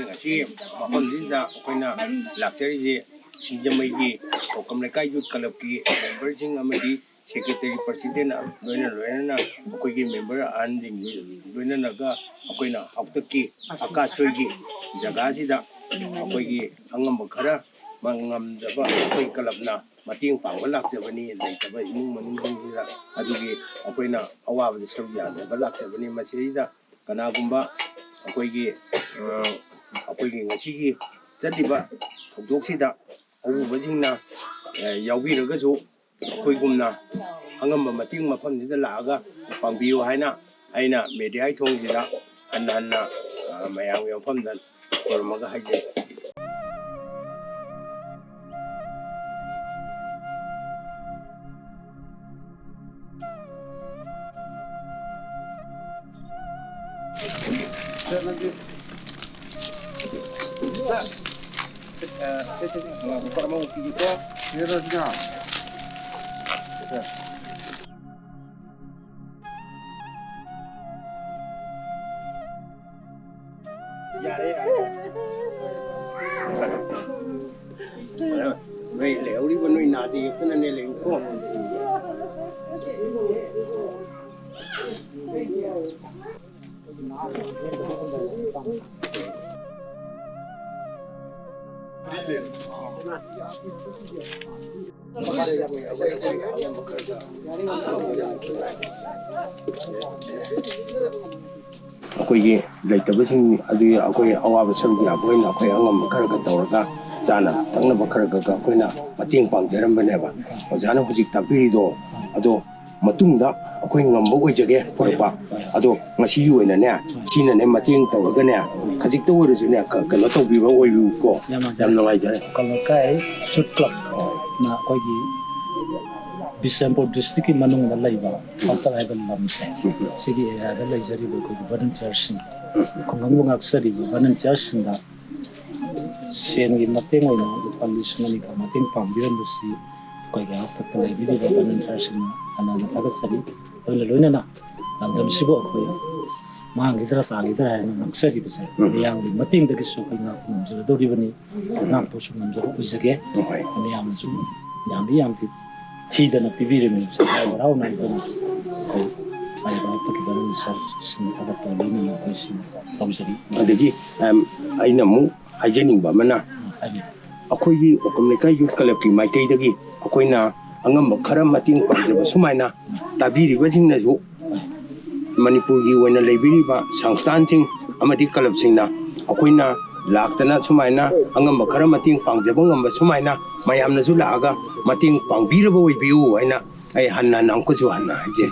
ngasi mafam sida akoina laksari je singjamai okam lekai youth club ki member jing amadi secretary president loina akoi gi member an jing loina naga akoina hautaki akasoi gi jaga sida akoi gi angam khara mangam jaba akoi club na mating pangwa lakjabani leitaba imung manung sida adugi akoina awaba de sabya de lakjabani masida kanagumba akoigi ngasi gi chaliba thokdoksida awubajingna yaubiragasu akoigumna angamba mating mafamsida laaga pangbiyu haina aina media thongsida anna mayang yofamda kormaga haije para mau pergi ke Serasnya. Ya. Vậy lẻo đi bên nuôi nà thì cái này lẻo không? Akoigi leitabasing adu akoi awaba sargi aboina akoi angam kharaga tawraga chana tangna bakharaga ka akoina mating pangjaram ba ojana hujik tapirido ado matungda akoi ngamba oijage porpa ado ngasi oina ne sina ne mating tawraga ne khajik tawresu ne kano tawbiba oibu ko yam nangai jare kalakai shoot club na akoigi Bisempur district manung na laiba outer ibon lamse sigi ada laijari ko volunteers kongang mga aksari volunteers na sengi mateng oina police mani ka mateng pambiran si ko ga patay bidi volunteers na anana tagasari oila loina na langdam sibo ko mangi dra tali dra na aksari bise yang mateng de kiso ko na namjara dori bani nam po sum namjara bisage ani am su yam Tidak nak pilih ni, saya berau nak itu. Kau, saya berapa kita ni sini agak tinggi ni aku sini. Kamu sendiri. Jadi, aina mu hygienic ba mana? Aku ini mereka youth club ki mai kai dagi. Aku ina angam bakharam mating pangja sumai na. Tapi riba sing na jo. Manipur ki wana library ba sangstan sing amati club sing na. Aku ina laktana sumai na angam bakharam mating pangja bangam sumai na. Mayam na zula aga mating pangbira ba oibiu aina ay hanna nang ko jo hanna je